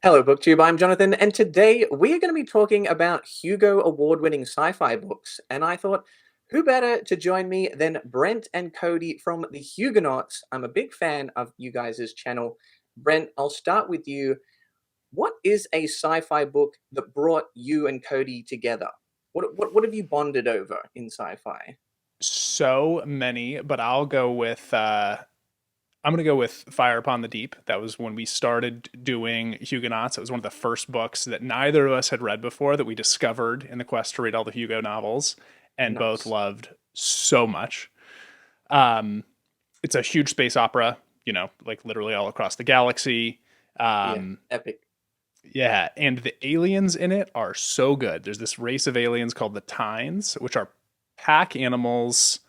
Hello, BookTube. I'm Jonathan, and today we are going to be talking about Hugo Award-winning sci-fi books. And I thought, who better to join me than Brent and Cody from the Huguenots? I'm a big fan of you guys' channel. Brent, I'll start with you. What is a sci-fi book that brought you and Cody together? What have you bonded over in sci-fi? So many, but I'm gonna go with Fire Upon the Deep. That was when we started doing Huguenots. It was one of the first books that neither of us had read before that we discovered in the quest to read all the Hugo novels and both Nice. loved so much. Um, it's a huge space opera, like literally all across the galaxy. Yeah, Um, epic. yeah, and the aliens in it are so good. There's this race of aliens called the Tines, which are pack animals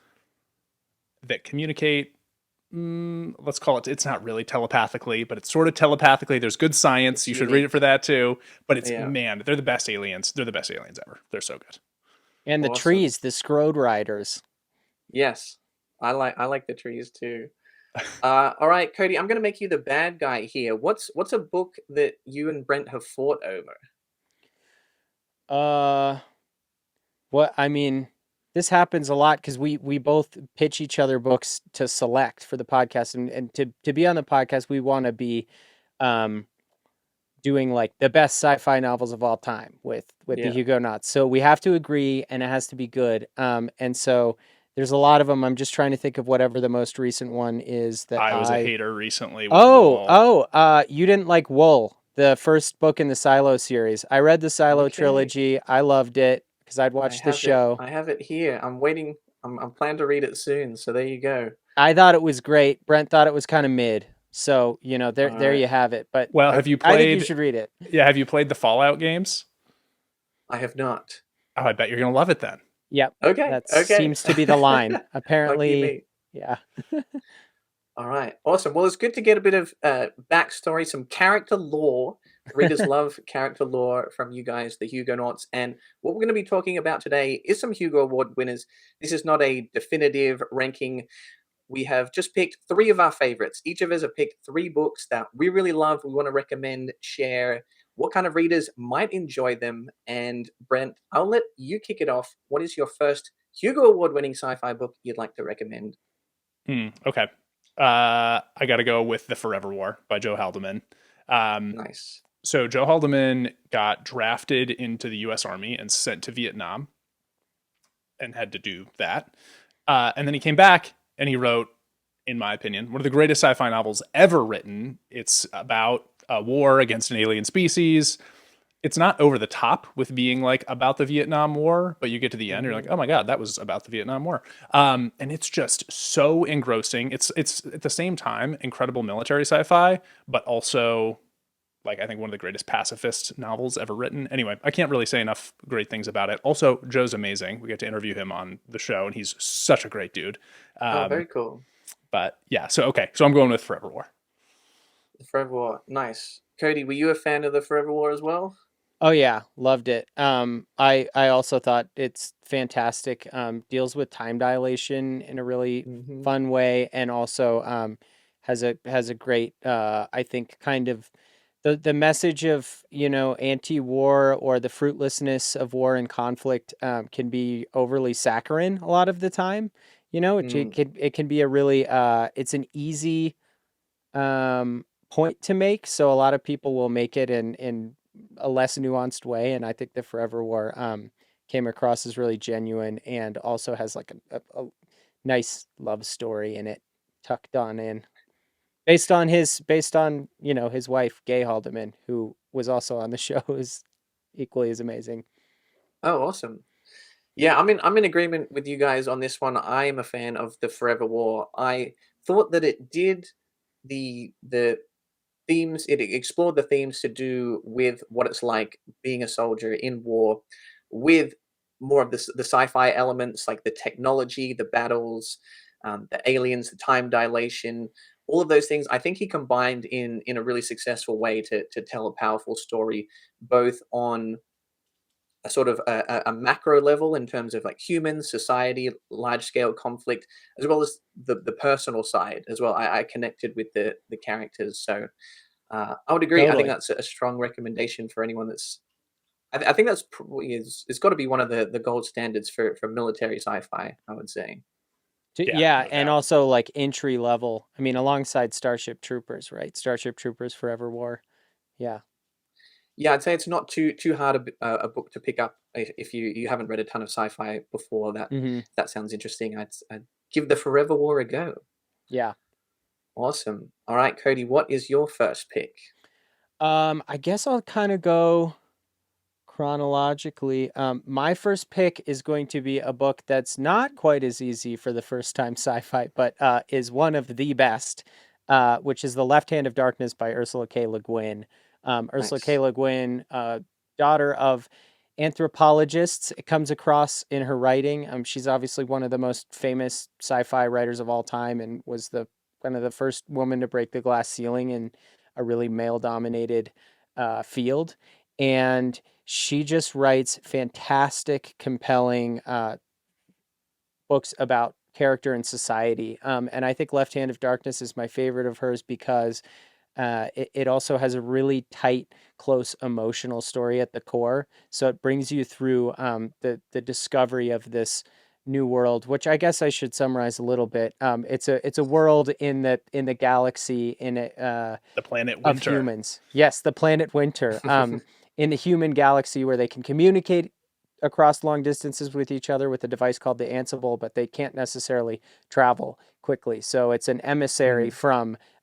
that communicate. Let's call it, it's not really telepathically, but it's sort of telepathically. There's good science. It's You should read it unique. for that too. But it's, Yeah, man, they're the best aliens. They're the best aliens ever. They're so good. And the awesome. trees, the Scrode Riders. Yes, I like the trees too. All right, Cody, I'm gonna make you the bad guy here. What's a book that you and Brent have fought over? Uh, what I mean, this happens a lot because we both pitch each other books to select for the podcast, and to be on the podcast, we want to be um doing like the best sci-fi novels of all time with the Yeah. Huguenots. So we have to agree, and it has to be good. And so there's a lot of them. I'm just trying to think of whatever the most recent one is that I was a I. hater recently with Oh, Wool. oh, you didn't like Wool, the first book in the Silo series. I read the Silo Okay. trilogy. I loved it because I'd I watched the have it. show. I have it here. I'm waiting. I'm planning to read it soon. So there you go. I thought it was great. Brent thought it was kind of mid. So, All there right. you have it. But Well, have you I think you played, should read it. yeah, have you played the Fallout games? I have not. Oh, I bet you're going to love it then. Yep. Okay. That Okay. seems to be the line. Lucky Apparently, me. yeah. All right. Awesome. Well, it's good to get a bit of backstory, some character lore. Readers love character lore from you guys, the Hugonauts. And what we're going to be talking about today is some Hugo Award winners. This is not a definitive ranking. We have just picked three of our favorites. Each of us have picked three books that we really love. We want to recommend, share. What kind of readers might enjoy them? And Brent, I'll let you kick it off. What is your first Hugo Award winning sci fi book you'd like to recommend? Okay. I got to go with The Forever War by Joe Haldeman. Um, Nice. so Joe Haldeman got drafted into the U.S. Army and sent to Vietnam and had to do that. And then he came back and he wrote, in my opinion, one of the greatest sci-fi novels ever written. It's about a war against an alien species. It's not over the top with being like about the Vietnam War, but you get to the end, you're like, Hmm. oh my god, that was about the Vietnam War, and it's just so engrossing. It's at the same time incredible military sci-fi, but also like I think one of the greatest pacifist novels ever written. Anyway, I can't really say enough great things about it. Also, Joe's amazing. We get to interview him on the show, and he's such a great dude. Oh, Um, very cool. but yeah, so okay, so I'm going with Forever War. The Forever War. Nice. Cody, were you a fan of the Forever War as well? Oh yeah, loved it. I also thought it's fantastic. Deals with time dilation in a really Hmm. fun way, and also has a great I think kind of the message of anti-war or the fruitlessness of war and conflict can be overly saccharine a lot of the time. Mm. It can be a really it's an easy point to make, so a lot of people will make it in a less nuanced way, and I think the Forever War came across as really genuine and also has like a nice love story in it tucked on in based on his wife Gay Haldeman, who was also on the show, is equally as amazing. Oh, awesome. Yeah, I'm in agreement with you guys on this one. I am a fan of the Forever War. I thought that it did the themes. It explored the themes to do with what it's like being a soldier in war, with more of the sci-fi elements like the technology, the battles, the aliens, the time dilation, all of those things. I think he combined in a really successful way to tell a powerful story, both on a sort of a macro level in terms of like humans, society, large scale conflict, as well as the personal side as well. I connected with the characters, so I would agree. I think Totally. that's a strong recommendation for anyone that's. I think that's probably is. It's got to be one of the gold standards for military sci-fi. I would say. Yeah, Yeah, no and doubt. also like entry level. I mean, alongside Starship Troopers, right? Starship Troopers Forever War. Yeah. Yeah, I'd say it's not too hard a book to pick up if you haven't read a ton of sci-fi before. Hmm. That sounds interesting. I'd give the Forever War a go. Yeah. Awesome. All right, Cody, what is your first pick? I guess I'll kind of go chronologically. My first pick is going to be a book that's not quite as easy for the first time sci-fi, but is one of the best, which is The Left Hand of Darkness by Ursula K. Le Guin. Ursula K. Nice. Le Guin, daughter of anthropologists, it comes across in her writing. She's obviously one of the most famous sci-fi writers of all time, and was the kind of the first woman to break the glass ceiling in a really male-dominated field. And she just writes fantastic, compelling books about character and society. And I think Left Hand of Darkness is my favorite of hers because it also has a really tight, close emotional story at the core. So it brings you through the discovery of this new world, which I guess I should summarize a little bit. It's a world in the galaxy The planet of Winter. humans. Yes, the planet Winter. In the human galaxy where they can communicate across long distances with each other with a device called the Ansible, but they can't necessarily travel quickly. So it's an emissary Mm,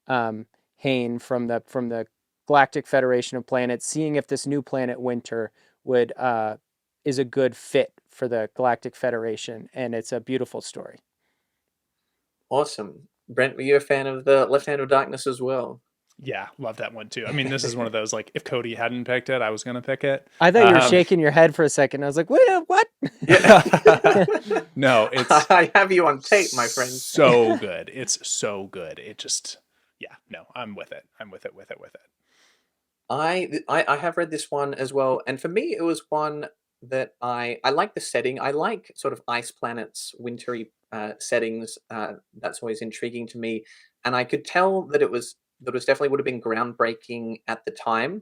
from Hain, from the Galactic Federation of Planets, seeing if this new planet Winter would is a good fit for the Galactic Federation, and it's a beautiful story. awesome. Brent, were you a fan of the Left Hand of Darkness as well? Yeah, love that one too. I mean, this is one of those like if Cody hadn't picked it, I was gonna pick it. I thought you were Um, shaking your head for a second. I was like, "Wait, what?" Yeah. no, it's I have you on tape, my friend. so good. It's so good. It just, yeah, no, I'm with it. I'm with it. With it. With it. I have read this one as well, and for me, it was one that I like the setting. I like sort of ice planets, wintry settings. That's always intriguing to me, and I could tell that it was definitely would have been groundbreaking at the time.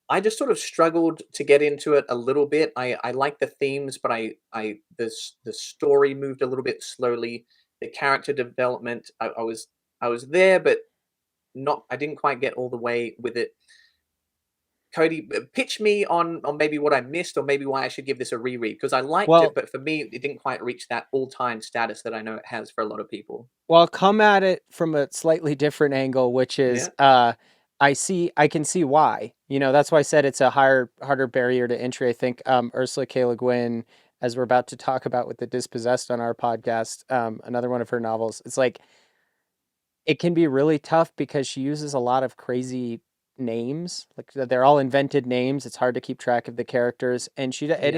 I just sort of struggled to get into it a little bit. I like the themes, but the story moved a little bit slowly. The character development, I was there, but not. I didn't quite get all the way with it. Cody, pitch me on maybe what I missed, or maybe why I should give this a reread because I liked it, Well, but for me, it didn't quite reach that all-time status that I know it has for a lot of people. well, I'll come at it from a slightly different angle, which is Yeah. I can see why. That's why I said it's a harder barrier to entry. I think Ursula K. Le Guin, as we're about to talk about with the Dispossessed on our podcast, another one of her novels, it's like it can be really tough because she uses a lot of crazy names. Like they're all invented names. It's hard to keep track of the characters, and Yeah. it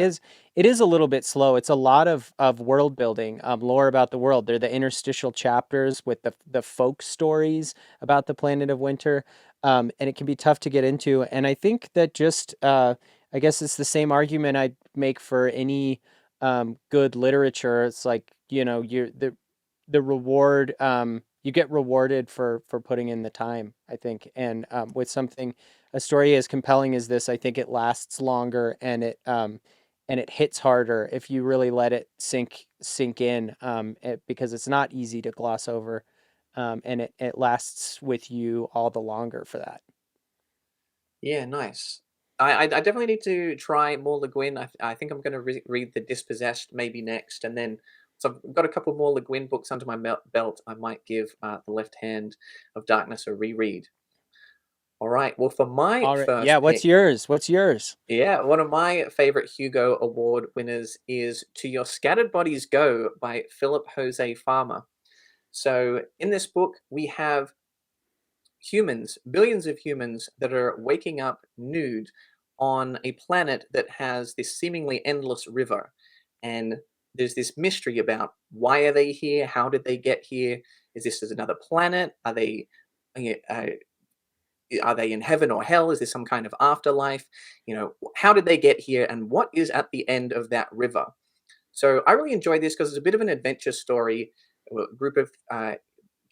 is a little bit slow. It's a lot of world building, lore about the world. They're the interstitial chapters with the folk stories about the planet of Winter, and it can be tough to get into. And I think that just I guess it's the same argument I'd make for any good literature. It's like you're the reward you get rewarded for putting in the time, I think. And with something a story as compelling as this, I think it lasts longer, and it hits harder if you really let it sink in, because it's not easy to gloss over, and it lasts with you all the longer for that. Yeah, nice. I definitely need to try more Le Guin. I think I'm going to read The Dispossessed maybe next, and then so I've got a couple more Le Guin books under my belt. I might give The Left Hand of Darkness a reread. All right. Well, for my All right. Yeah. first What's pick, yours? What's yours? yeah, one of my favorite Hugo Award winners is To Your Scattered Bodies Go by Philip Jose Farmer. So in this book, we have humans, billions of humans that are waking up nude on a planet that has this seemingly endless river. And there's this mystery about why are they here? How did they get here? Is this another planet? Uh, are they in heaven or hell? Is there some kind of afterlife? How did they get here? And what is at the end of that river? So I really enjoyed this because it's a bit of an adventure story. A group of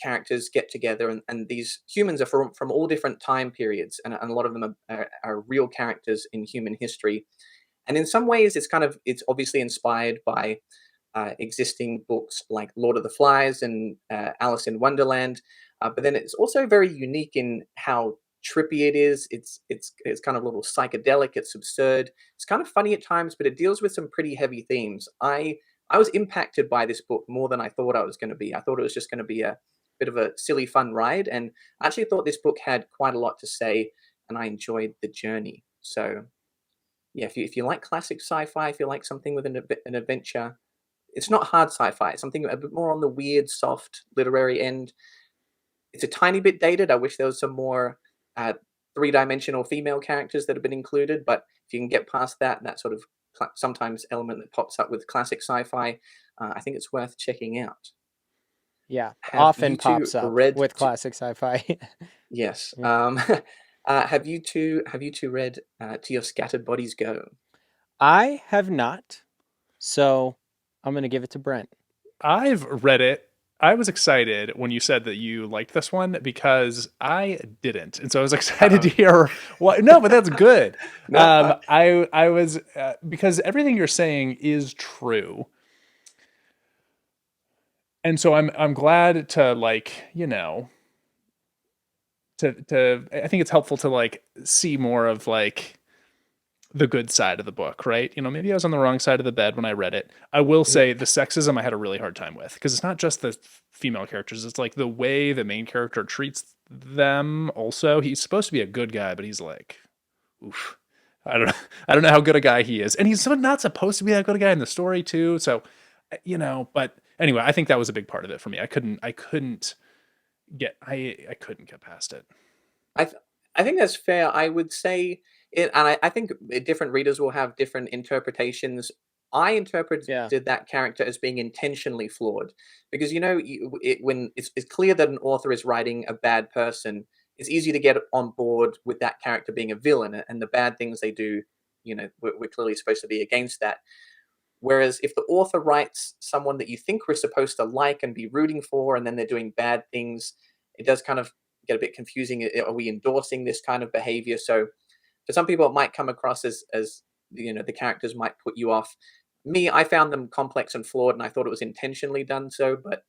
characters get together, and these humans are from all different time periods, and a lot of them are real characters in human history. And in some ways, it's obviously inspired by existing books like Lord of the Flies and Alice in Wonderland. But then it's also very unique in how trippy it is. It's kind of a little psychedelic. It's absurd. It's kind of funny at times, but it deals with some pretty heavy themes. I was impacted by this book more than I thought I was going to be. I thought it was just going to be a bit of a silly, fun ride, and I actually thought this book had quite a lot to say, and I enjoyed the journey. So yeah, if you like classic sci-fi, if you like something with an adventure, it's not hard sci-fi. It's something a bit more on the weird, soft, literary end. It's a tiny bit dated. I wish there was some more three-dimensional female characters that have been included. But if you can get past that sort of sometimes element that pops up with classic sci-fi, I think it's worth checking out. Yeah, Have often you two pops up read? with classic sci-fi. Yes. Yeah. Have you two read To Your Scattered Bodies Go? I have not, so I'm gonna give it to Brent. I've read it. I was excited when you said that you liked this one because I didn't, and so I was excited to hear what. No, but that's good. No, I was because everything you're saying is true, and so I'm glad to like to I think it's helpful to like see more of like the good side of the book, right? Maybe I was on the wrong side of the bed when I read it. I will say the sexism I had a really hard time with because it's not just the female characters. It's like the way the main character treats them also. He's supposed to be a good guy, but he's like, oof. I don't know how good a guy he is. And he's not supposed to be that good a guy in the story too. So, but anyway, I think that was a big part of it for me. I couldn't get past it. I think that's fair. I would say it, and I think different readers will have different interpretations. I interpreted Yeah. that character as being intentionally flawed because when it's clear that an author is writing a bad person, it's easy to get on board with that character being a villain and the bad things they do. We're clearly supposed to be against that. Whereas if the author writes someone that you think we're supposed to like and be rooting for, and then they're doing bad things, it does kind of get a bit confusing. Are we endorsing this kind of behavior? So for some people, it might come across as the characters might put you off. Me, I found them complex and flawed, and I thought it was intentionally done so. But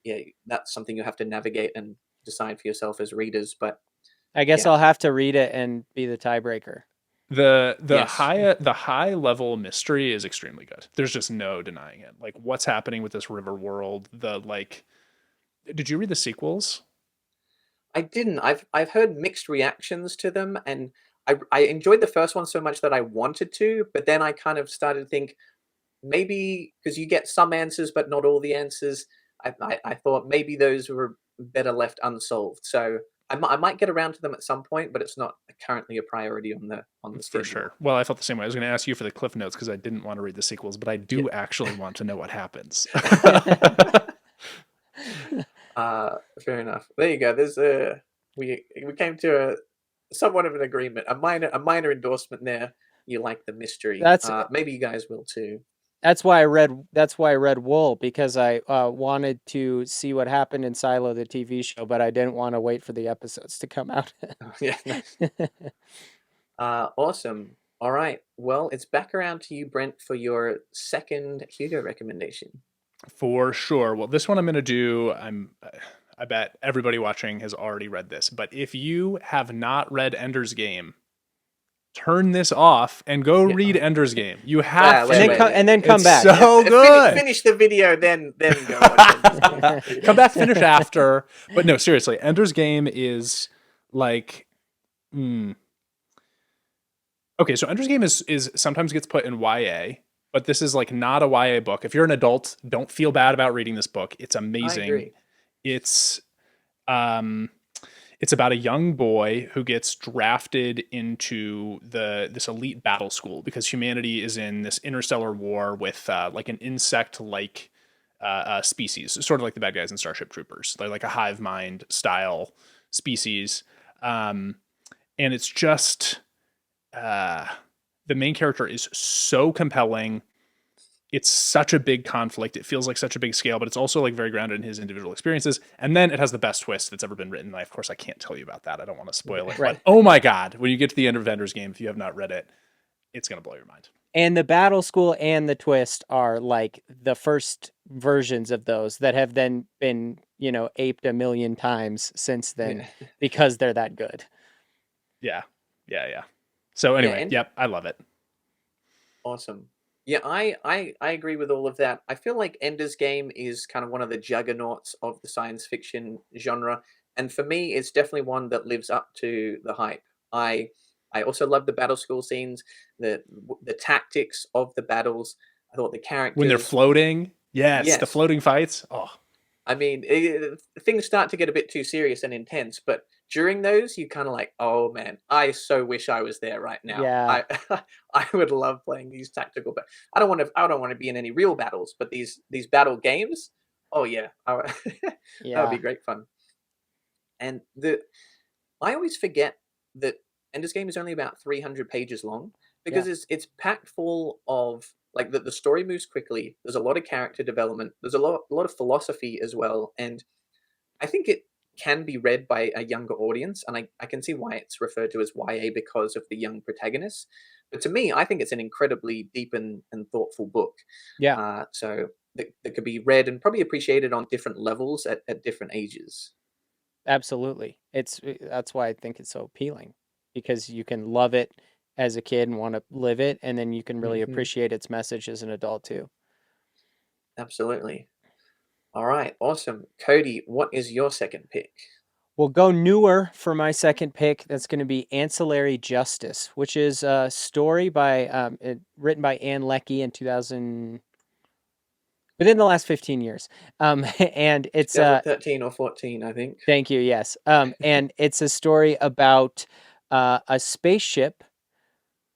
yeah, that's something you have to navigate and decide for yourself as readers. But I guess yeah. I'll have to read it and be the tiebreaker. The Yes. high level mystery is extremely good. There's just no denying it. Like what's happening with this river world. Did you read the sequels? I didn't. I've heard mixed reactions to them, and I enjoyed the first one so much that I wanted to, but then I kind of started to think maybe because you get some answers but not all the answers. I thought maybe those were better left unsolved. So I might get around to them at some point, but it's not currently a priority on the schedule. For sure. Well, I felt the same way. I was going to ask you for the cliff notes because I didn't want to read the sequels, but I do actually want to know what happens. Fair enough. There you go. There's we came to a somewhat of an agreement, a minor endorsement there. You like the mystery. That's maybe you guys will too. That's why I read Wool, because I wanted to see what happened in Silo, the TV show, but I didn't want to wait for the episodes to come out. Yeah. Nice. Awesome. All right. Well, it's back around to you, Brent, for your second Hugo recommendation. For sure. Well, this one I'm going to do, I bet everybody watching has already read this, but if you have not read Ender's Game, turn this off and go read Ender's Game. You have to. And then come it's back. So good. Finish the video, then go. Watch Come back, finish after. But no, seriously, Ender's Game is like, okay. So Ender's Game is sometimes gets put in YA, but this is like not a YA book. If you're an adult, don't feel bad about reading this book. It's amazing. I agree. It's about a young boy who gets drafted into this elite battle school because humanity is in this interstellar war with like an insect-like species, sort of like the bad guys in Starship Troopers. They're like a hive mind style species, and it's just the main character is so compelling. it's such a big conflict. It feels like such a big scale, but it's also like very grounded in his individual experiences. And then it has the best twist that's ever been written. Of course, I can't tell you about that. I don't want to spoil it. Right. But oh my God, when you get to the end of Ender's Game, if you have not read it, it's going to blow your mind. And the Battle School and the Twist are like the first versions of those that have then been, aped a million times since then because they're that good. Yeah. So anyway, Yeah, I love it. Awesome. Yeah, I agree with all of that. I feel like Ender's Game is kind of one of the juggernauts of the science fiction genre, and for me, it's definitely one that lives up to the hype. I I also love the battle school scenes, the tactics of the battles. I thought the When they're characters, floating, yes, the yes, floating fights. Oh, I mean, things start to get a bit too serious and intense, but during those, you kind of like, oh man, I so wish I was there right now. Yeah. I would love playing these tactical, but I don't want to be in any real battles, but these battle games, oh yeah, that would Yeah. be great fun. And I always forget that Ender's Game is only about 300 pages long Yeah. because it's packed full of like the story moves quickly. There's a lot of character development. There's a lot of philosophy as well, and I think it can be read by a younger audience, and I can see why it's referred to as YA because of the young protagonists. But to me, I think it's an incredibly deep and thoughtful book. Yeah. So that could be read and probably appreciated on different levels at different ages. Absolutely. That's why I think it's so appealing because you can love it as a kid and want to live it, and then you can really Hmm. appreciate its message as an adult too. Absolutely. All right, awesome. Cody, what is your second pick? We'll go newer for my second pick. That's going to be Ancillary Justice, which is a story written by Ann Leckie in 2000, within the last 15 years. And it's 2013 or 14, I think. thank you, yes. And it's a story about a spaceship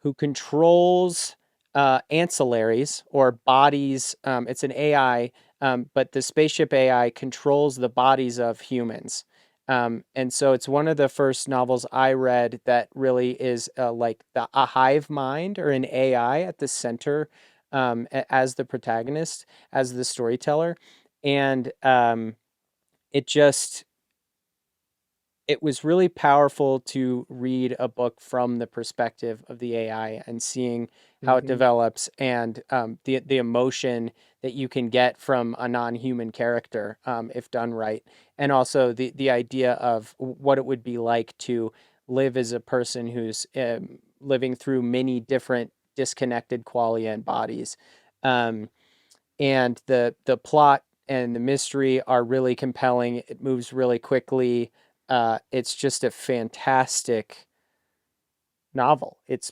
who controls ancillaries or bodies. It's an AI, but the spaceship AI controls the bodies of humans. And so it's one of the first novels I read that really is like a hive mind or an AI at the center as the protagonist, as the storyteller. And it just it was really powerful to read a book from the perspective of the AI and seeing how it Hmm. develops and the emotion that you can get from a non-human character if done right, and also the idea of what it would be like to live as a person who's living through many different disconnected qualia and bodies, um, and the plot and the mystery are really compelling. It moves really quickly. It's just a fantastic novel. It's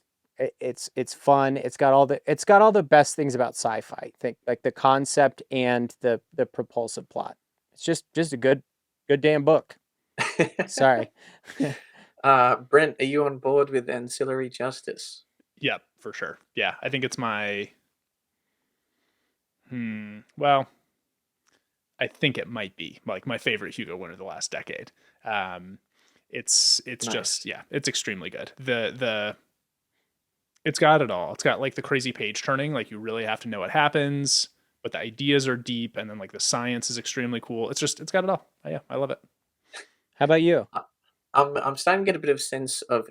fun. It's got all the best things about sci-fi. I think like the concept and the propulsive plot. It's just a good damn book. Sorry. Brent, are you on board with Ancillary Justice? yep, for sure. Yeah, I think it's my. Well, I think it might be like my favorite Hugo winner of the last decade. Um, it's Nice. just it's extremely good. The it's got it all. It's got like the crazy page turning, like you really have to know what happens, but the ideas are deep, and then like the science is extremely cool. It's got it all. Yeah, I love it. How about you? I- I'm starting to get a bit of sense of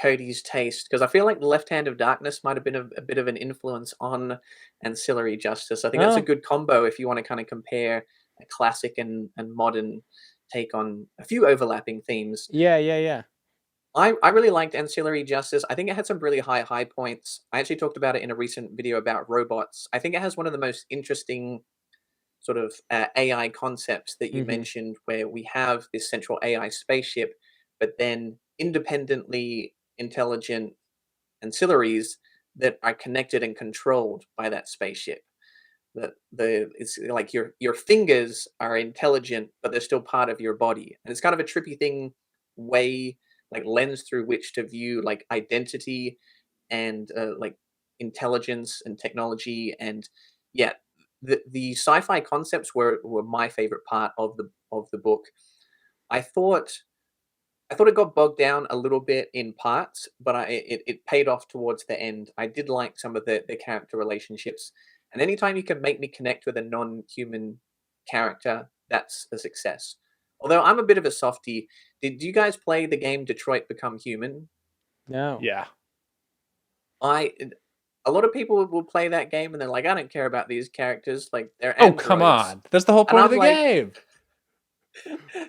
Cody's taste because I feel like The Left Hand of Darkness might have been a bit of an influence on Ancillary Justice. I think that's a Oh, good combo if you want to kind of compare a classic and modern take on a few overlapping themes. yeah. I really liked Ancillary Justice. I think it had some really high points. I actually talked about it in a recent video about robots. I think it has one of the most interesting sort of AI concepts that you Mm-hmm. mentioned, where we have this central AI spaceship, but then independently intelligent ancillaries that are connected and controlled by that spaceship. The it's like your fingers are intelligent, but they're still part of your body, and it's kind of a trippy thing way like lens through which to view like identity and like intelligence and technology and yeah the sci-fi concepts were my favorite part of the book. I thought I thought it got bogged down a little bit in parts, but it paid off towards the end. I did like some of the character relationships And anytime you can make me connect with a non-human character, that's a success. Although I'm a bit of a softie, did you guys play the game Detroit Become Human? No. Yeah. I a lot of people will play that game and they're like, I don't care about these characters, like they're Oh, come androids. on. That's the whole And point of I'm the like, game.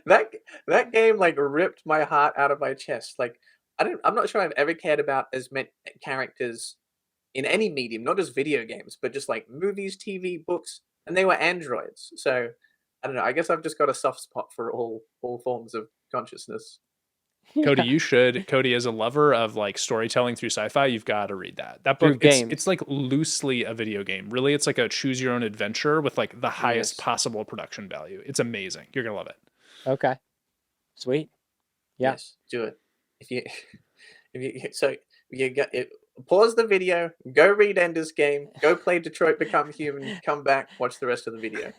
that that game like ripped my heart out of my chest. Like I'm not sure I've ever cared about as many characters in any medium, not just video games, but just like movies, TV, books, and they were androids. So I don't know. I guess I've just got a soft spot for all forms of consciousness. Cody, Yeah. you should. Cody, as a lover of like storytelling through sci-fi, you've got to read that. That Through book, it's games. like loosely a video game. Really, it's like a choose your own adventure with like the highest Yes. possible production value. It's amazing. You're gonna love it. Okay. Sweet. Yeah. Yes, do it. If you if you so you got it, pause the video, go read Ender's Game, go play Detroit Become Human, come back, watch the rest of the video.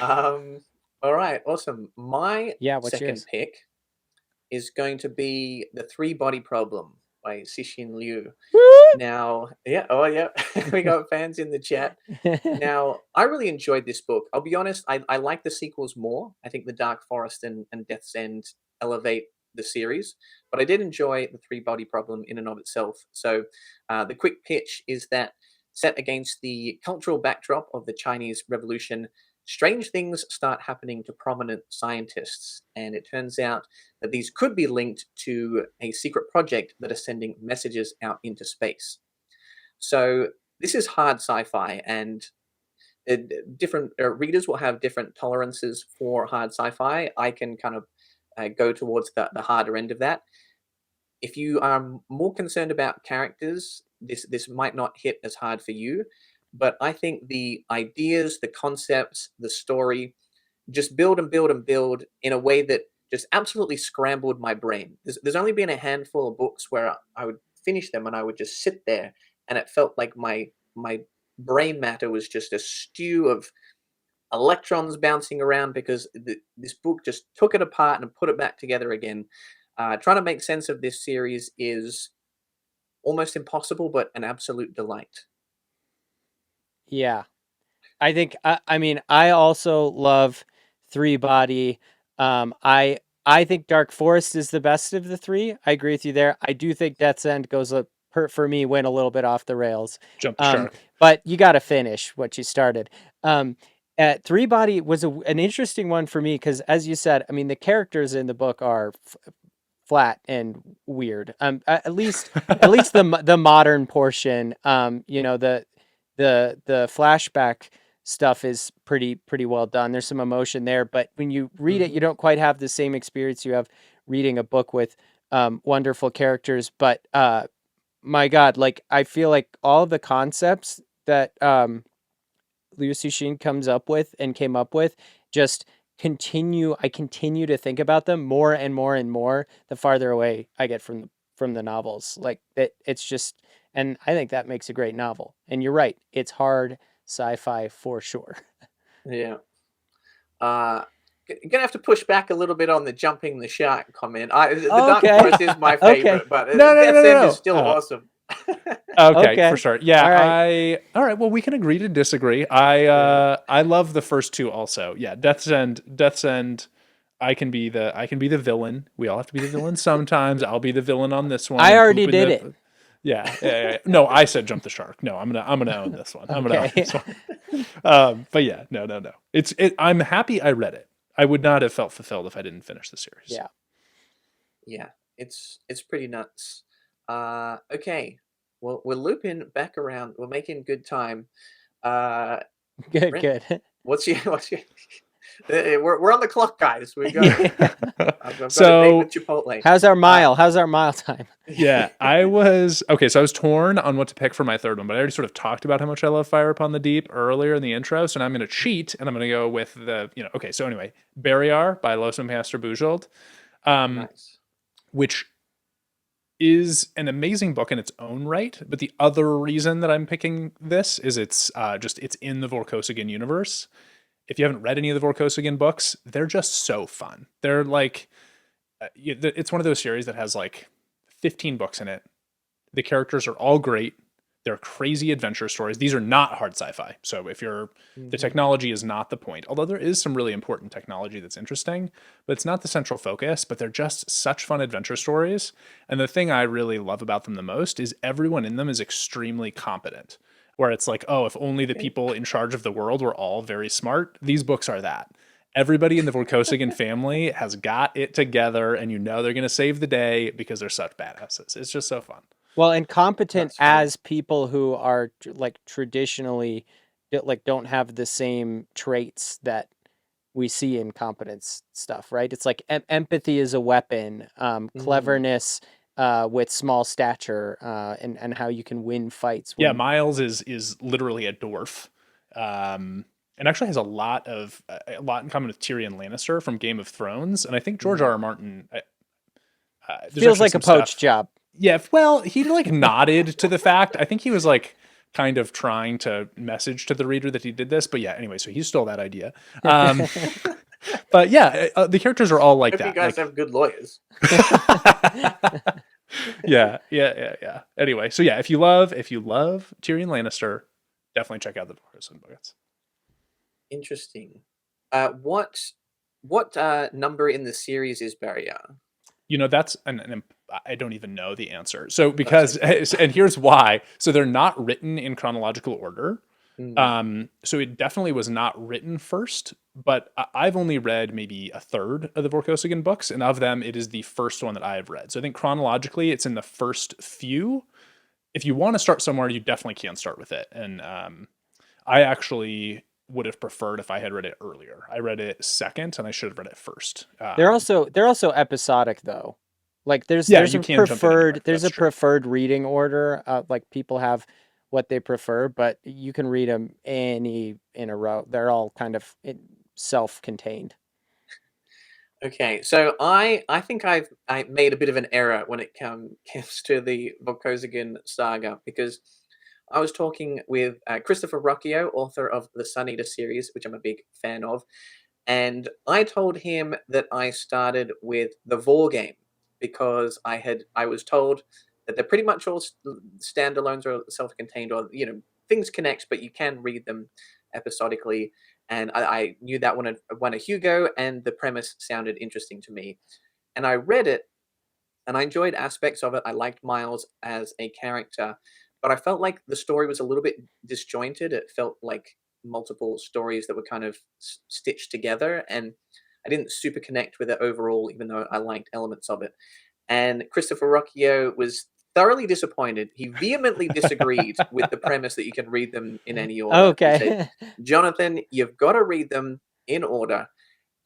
All right, awesome. My Yeah, what's second yours? pick is going to be The Three Body Problem by Cixin Liu. Now, yeah, oh yeah, we got fans in the chat. Now, I really enjoyed this book. I'll be honest, I like the sequels more. I think The Dark Forest and Death's End elevate the series, but I did enjoy The Three Body Problem in and of itself. So, the quick pitch is that set against the cultural backdrop of the Chinese Revolution, strange things start happening to prominent scientists, and it turns out that these could be linked to a secret project that is sending messages out into space. So, this is hard sci-fi, and different readers will have different tolerances for hard sci-fi. I can kind of go towards the harder end of that. If you are more concerned about characters, this might not hit as hard for you. But I think the ideas, the concepts, the story just build and build and build in a way that just absolutely scrambled my brain. There's only been a handful of books where I would finish them and I would just sit there and it felt like my brain matter was just a stew of electrons bouncing around because this book just took it apart and put it back together again. Trying to make sense of this series is almost impossible, but an absolute delight. Yeah. I think I mean I also love Three Body. I think Dark Forest is the best of the three. I agree with you there. I do think Death's End goes for me went a little bit off the rails. Jump the shark. But you got to finish what you started. Three Body was an interesting one for me because, as you said, I mean the characters in the book are flat and weird. At least the modern portion. You know the flashback stuff is pretty well done. There's some emotion there, but when you read it, you don't quite have the same experience you have reading a book with wonderful characters. But my God, like I feel like all of the concepts that Liu Cixin came up with just I continue to think about them more and more and more the farther away I get from the novels. Like it's just, and I think that makes a great novel. And you're right, it's hard sci-fi for sure. Yeah. Gonna have to push back a little bit on the jumping the shark comment. The Dark Okay. Forest is my Okay. favorite, but No, Death's End no. is still awesome. Okay, for sure. Yeah, All right. all right, well we can agree to disagree. I love the first two also. Yeah, Death's End, I can be the villain. We all have to be the villain sometimes. I'll be the villain on this one. I already did it. Yeah. No, I said jump the shark. No, I'm gonna own this one. I'm gonna own this one. But yeah, no. I'm happy I read it. I would not have felt fulfilled if I didn't finish the series. Yeah. Yeah, it's pretty nuts. Okay. Well, we're looping back around. We're making good time. Good. What's your we're on the clock, guys. We go. I've got So- a date with Chipotle. How's our mile? How's our mile time? Yeah, I was torn on what to pick for my third one, but I already sort of talked about how much I love Fire Upon the Deep earlier in the intro, so now I'm going to cheat and I'm going to go with so anyway, Barrayar by Losum Pastor Bujold, Nice. which is an amazing book in its own right, but the other reason that I'm picking this is it's in the Vorkosigan universe. If you haven't read any of the Vorkosigan books, they're just so fun. They're like, it's one of those series that has like 15 books in it. The characters are all great. They're crazy adventure stories. These are not hard sci-fi. So if you're the technology is not the point, although there is some really important technology that's interesting, but it's not the central focus. But they're just such fun adventure stories. And the thing I really love about them the most is everyone in them is extremely competent. Where it's like, oh, if only the people in charge of the world were all very smart. These books are that. Everybody in the Vorkosigan family has got it together, and you know they're going to save the day because they're such badasses. It's just so fun. Well, and competent That's fun. as people who are like traditionally like don't have the same traits that we see in competence stuff, right? It's like empathy is a weapon, cleverness with small stature, and how you can win fights. Yeah, When Miles is literally a dwarf, and actually has a lot in common with Tyrion Lannister from Game of Thrones, and I think George R. R. Martin. There's feels actually like a some poach stuff. job. Yeah, well, he like nodded to the fact. I think he was like kind of trying to message to the reader that he did this, but yeah. Anyway, so he stole that idea. But yeah, the characters are all like Hope you that. guys Like, have good lawyers. yeah. Anyway, so yeah, if you love Tyrion Lannister, definitely check out the Vorkosigan books. Interesting. What number in the series is Barrayar? You know, that's I don't even know the answer. So because and here's why. So they're not written in chronological order. So it definitely was not written first, but I've only read maybe a third of the Vorkosigan books, and of them, it is the first one that I have read. So I think chronologically, it's in the first few. If you want to start somewhere, you definitely can start with it. And I actually would have preferred if I had read it earlier. I read it second, and I should have read it first. They're also episodic though. Like there's Yeah, there's you a can jump in anywhere. preferred there's That's a true. preferred reading order. Like people have what they prefer, but you can read them any in a row. They're all kind of self-contained. Okay, so I think I made a bit of an error when it comes to the Vorkosigan saga, because I was talking with Christopher Rucchio, author of the Sun Eater series, which I'm a big fan of, and I told him that I started with the Vor game because I was told that they're pretty much all standalones or self-contained, or things connect, but you can read them episodically. And I knew that one a Hugo, and the premise sounded interesting to me. And I read it, and I enjoyed aspects of it. I liked Miles as a character, but I felt like the story was a little bit disjointed. It felt like multiple stories that were kind of stitched together, and I didn't super connect with it overall, even though I liked elements of it. And Christopher Rucchio was thoroughly disappointed. He vehemently disagreed with the premise that you can read them in any order. He said, Okay. Jonathan, you've got to read them in order.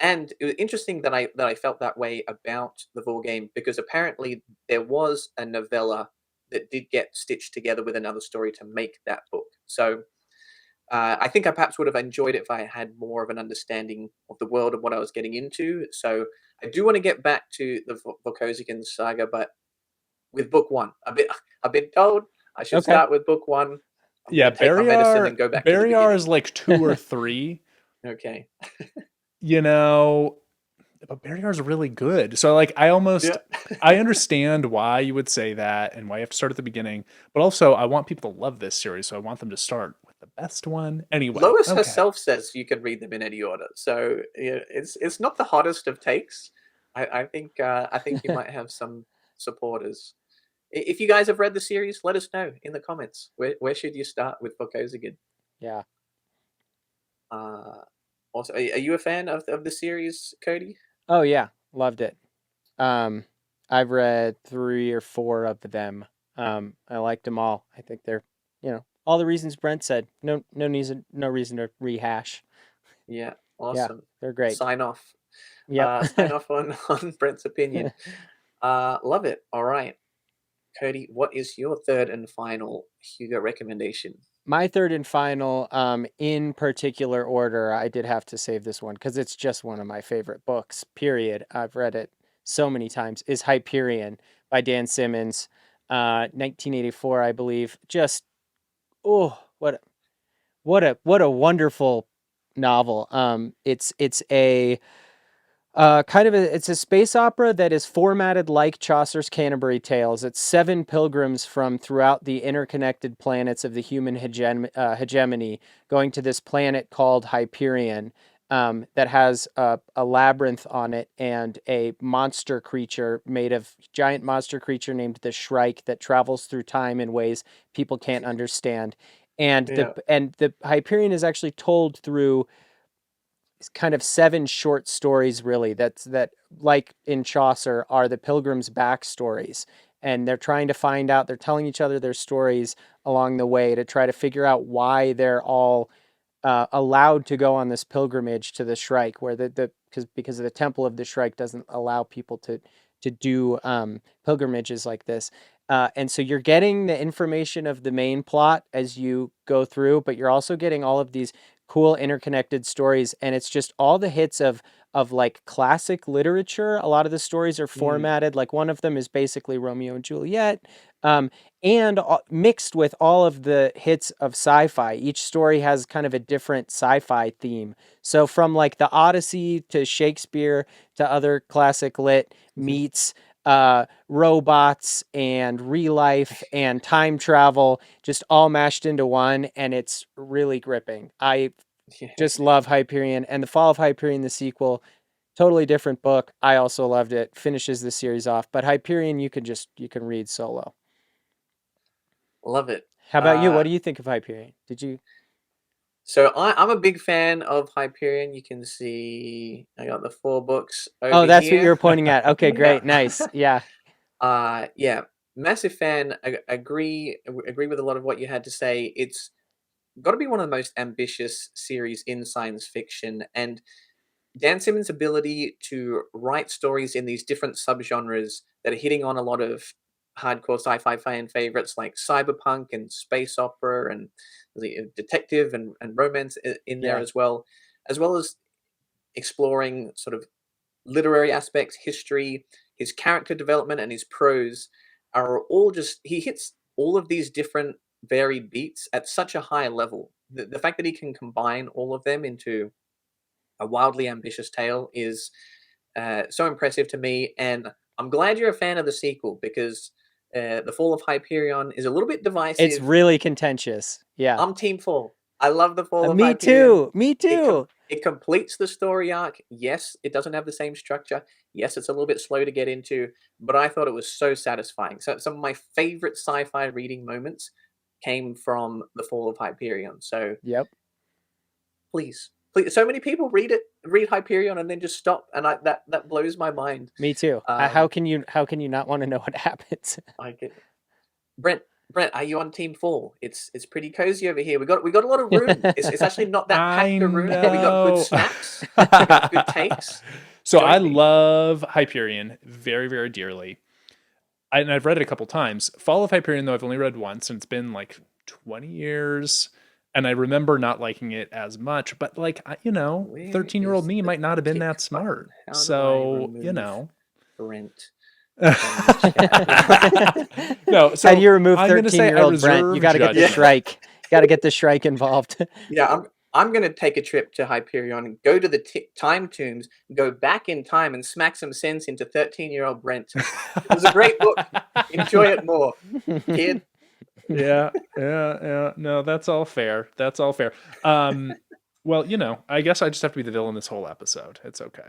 And it was interesting that I felt that way about the Vor game, because apparently there was a novella that did get stitched together with another story to make that book. So I think I perhaps would have enjoyed it if I had more of an understanding of the world and what I was getting into. So I do want to get back to the Vorkosigan saga, but with book one, I've been told I should Okay. start with book one. I'm Yeah, gonna take my medicine and go back to the Barrayar beginning. is like 2 or 3. Okay. You know, but Barrayar is really good. So like I Yeah. understand why you would say that and why you have to start at the beginning, but also I want people to love this series, so I want them to start with the best one. Anyway, Lois okay. herself says you can read them in any order, so yeah, it's not the hottest of takes. I think you might have some supporters. If you guys have read the series, let us know in the comments. Where should you start with Vorkosigan? Yeah. Also, are you a fan of the series, Cody? Oh yeah, loved it. I've read 3 or 4 of them. I liked them all. I think they're, all the reasons Brent said. No reason to rehash. Yeah, Yeah, awesome. they're great. Sign off. Yep. Sign off on Brent's opinion. Love it. All right, Cody, what is your third and final Hugo recommendation? My third and final, in particular order, I did have to save this one because it's just one of my favorite books, period. I've read it so many times, is Hyperion by Dan Simmons, 1984, I believe. Just, oh, what a wonderful novel. It's a It's a space opera that is formatted like Chaucer's Canterbury Tales. It's 7 pilgrims from throughout the interconnected planets of the human hegemony going to this planet called Hyperion, that has a labyrinth on it and a monster creature giant monster creature named the Shrike that travels through time in ways people can't understand. And Yeah. the Hyperion is actually told through kind of 7 short stories, really, that like in Chaucer are the pilgrims' backstories, and they're trying to find out, they're telling each other their stories along the way to try to figure out why they're all allowed to go on this pilgrimage to the Shrike, where because of the temple of the Shrike doesn't allow people to do pilgrimages like this. And so you're getting the information of the main plot as you go through, but you're also getting all of these cool interconnected stories, and it's just all the hits of like classic literature. A lot of the stories are formatted like one of them is basically Romeo and Juliet, and mixed with all of the hits of sci-fi. Each story has kind of a different sci-fi theme. So from like the Odyssey to Shakespeare to other classic lit meets robots and real life and time travel, just all mashed into one, and it's really gripping. I Yeah. just love Hyperion, and The Fall of Hyperion, the sequel, totally different book. I also loved it. Finishes the series off, but Hyperion you can read solo. Love it. How about you? What do you think of Hyperion? Did you? So I'm a big fan of Hyperion. You can see I got the 4 books over Oh, that's what you were here. pointing at. Okay, Yeah. great, nice, yeah. Yeah, massive fan. Agree with a lot of what you had to say. It's got to be one of the most ambitious series in science fiction, and Dan Simmons' ability to write stories in these different subgenres that are hitting on a lot of hardcore sci-fi fan favorites like cyberpunk and space opera and the detective and romance in there Yeah. as well as exploring sort of literary aspects, history, his character development, and his prose are all just he hits all of these different varied beats at such a high level. The fact that he can combine all of them into a wildly ambitious tale is so impressive to me, and I'm glad you're a fan of the sequel because the Fall of Hyperion is a little bit It's divisive. really contentious. Yeah. I'm Team Fall. I love the Fall of Me Hyperion. too. Me It too. it completes the story arc. Yes, it doesn't have the same structure. Yes, it's a little bit slow to get into, but I thought it was so satisfying. So some of my favorite sci-fi reading moments came from the Fall of Hyperion. So Yep. please, please, so many people read Hyperion, and then just stop, and that blows my mind. Me too. Um, How can you not want to know what happens? I get Brent. Brent, are you on Team Fall? It's pretty cozy over here. We got a lot of room. It's actually not that I packed a room, but we got good know. snacks. We got good takes. So I Join me. love Hyperion very, very dearly. And I've read it a couple times. Fall of Hyperion, though, I've only read once, and it's been like 20 years. And I remember not liking it as much, but like, Where 13-year-old is me the might not have been that tick button? smart. How do I So, remove Brent no, from the chat? How do you so remove I'm going to say I 13-year-old Brent? You reserve got to get the judgment. Shrike. You got to get the Shrike involved. Yeah, I'm gonna take a trip to Hyperion, go to the time tombs, go back in time, and smack some sense into 13-year-old Brent. It was a great book. Enjoy it more, kid. Yeah, yeah, yeah. No, that's all fair. That's all fair. Well, I guess I just have to be the villain this whole episode. It's okay.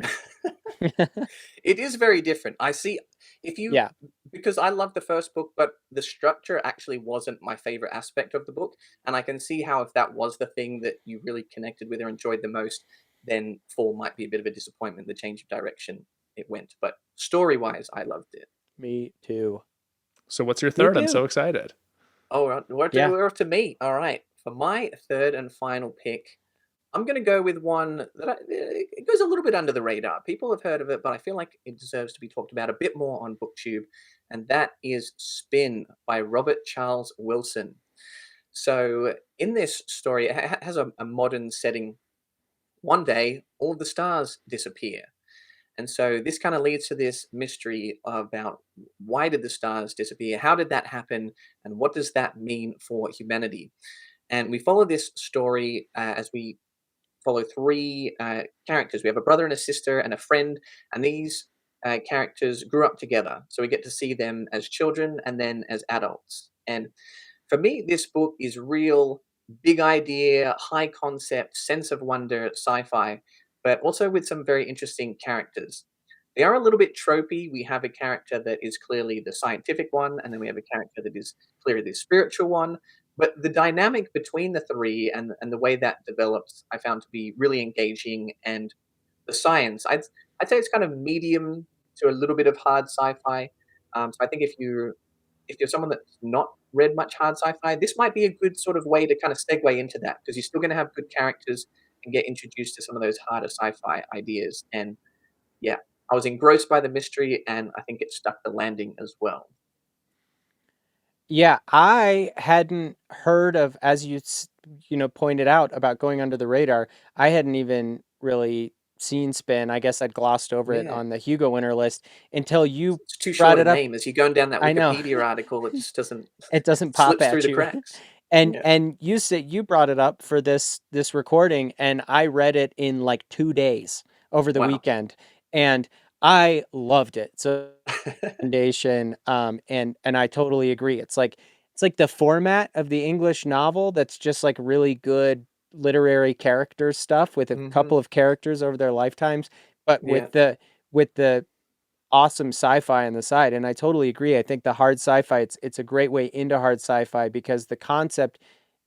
It is very different. I see if you Yeah. because I love the first book, but the structure actually wasn't my favorite aspect of the book, and I can see how if that was the thing that you really connected with or enjoyed the most, then Fall might be a bit of a disappointment, the change of direction it went. But story-wise, I loved it. Me too. So what's your Me third? I'm too. so excited. Oh, Yeah. we're up to me. All right. For my third and final pick, I'm going to go with one that it goes a little bit under the radar. People have heard of it, but I feel like it deserves to be talked about a bit more on BookTube, and that is Spin by Robert Charles Wilson. So, in this story, it has a modern setting. One day, all the stars disappear. And so this kind of leads to this mystery about why did the stars disappear? How did that happen? And what does that mean for humanity? And we follow this story as we follow three characters. We have a brother and a sister and a friend, and these characters grew up together. So we get to see them as children and then as adults. And for me, this book is real big idea, high concept, sense of wonder, sci-fi, but also with some very interesting characters. They are a little bit tropey. We have a character that is clearly the scientific one, and then we have a character that is clearly the spiritual one. But the dynamic between the three and the way that develops, I found to be really engaging. And the science, I'd say it's kind of medium to a little bit of hard sci-fi. So I think if you're someone that's not read much hard sci-fi, this might be a good sort of way to kind of segue into that because you're still going to have good characters and get introduced to some of those harder sci-fi ideas. And yeah, I was engrossed by the mystery, and I think it stuck the landing as well. Yeah, I hadn't heard of, as pointed out about going under the radar. I hadn't even really seen Spin. I guess I'd glossed over it Yeah, on the Hugo winner list until you it's too brought short a it up. name. As you're going down that I know. Wikipedia article, it just doesn't It doesn't pop slips through at the you. cracks. And Yeah. you said you brought it up for this recording, and I read it in like 2 days over the Wow. weekend, and I loved it. So recommendation, and I totally agree. It's like the format of the English novel that's just like really good literary character stuff with a couple of characters over their lifetimes, but Yeah. with the awesome sci-fi on the side. And I totally agree. I think the hard sci-fi, it's a great way into hard sci-fi because the concept,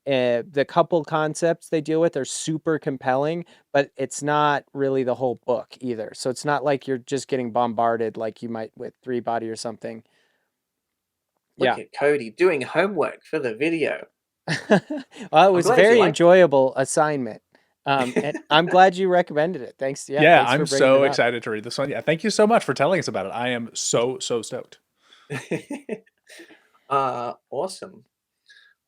the couple concepts they deal with are super compelling, but it's not really the whole book either. So it's not like you're just getting bombarded like you might with Three Body or something. Look Yeah. at Cody doing homework for the video. Well, it was a glad you very liked it. enjoyable assignment. And I'm glad you recommended it. Thanks. Yeah, Thanks I'm for bringing so it up. excited to read this one. Yeah, thank you so much for telling us about it. I am so stoked. Awesome.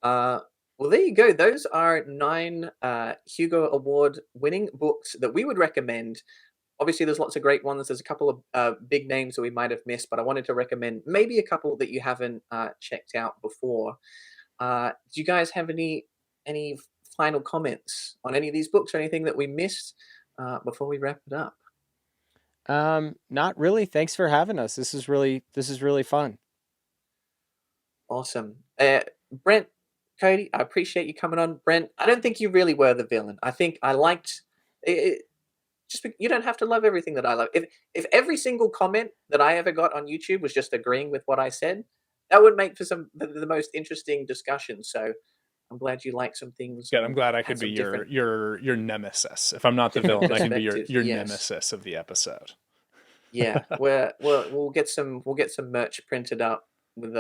Well, there you go. Those are 9 Hugo Award winning books that we would recommend. Obviously, there's lots of great ones. There's a couple of big names that we might have missed, but I wanted to recommend maybe a couple that you haven't checked out before. Do you guys have any final comments on any of these books or anything that we missed before we wrap it up? Not really. Thanks for having us. This is really fun. Awesome. Brent, Cody, I appreciate you coming on. Brent, I don't think you really were the villain. I think I liked it. You don't have to love everything that I love. If every single comment that I ever got on YouTube was just agreeing with what I said, that would make for the most interesting discussion. So I'm glad you like some things. Yeah, I'm glad I had could be some your nemesis. If I'm not the villain, I can be your perspective, yes. nemesis of the episode. Yeah, we'll get some merch printed up with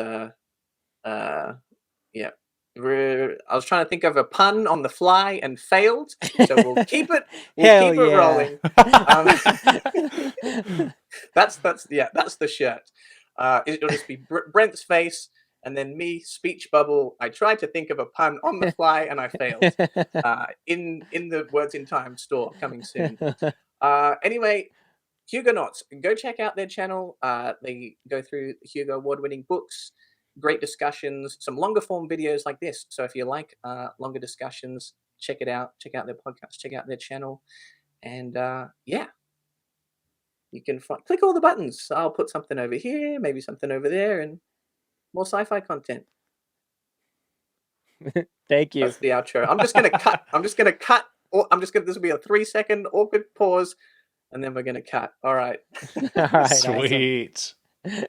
yeah. I was trying to think of a pun on the fly and failed, so we'll keep it. Hell Keep it yeah. rolling. That's the shirt. It'll just be Brent's face and then me, speech bubble. I tried to think of a pun on the fly and I failed. In the Words in Time store coming soon. Anyway, Hugonauts, go check out their channel. They go through Hugo Award-winning books, great discussions, some longer form videos like this. So if you like longer discussions, check it out. Check out their podcast. Check out their channel. And yeah, you can click all the buttons. I'll put something over here, maybe something over there, and more sci-fi content. Thank you. That's the outro. I'm just gonna cut. This will be a 3-second awkward pause, and then we're gonna cut. All right. All right. Sweet. Awesome.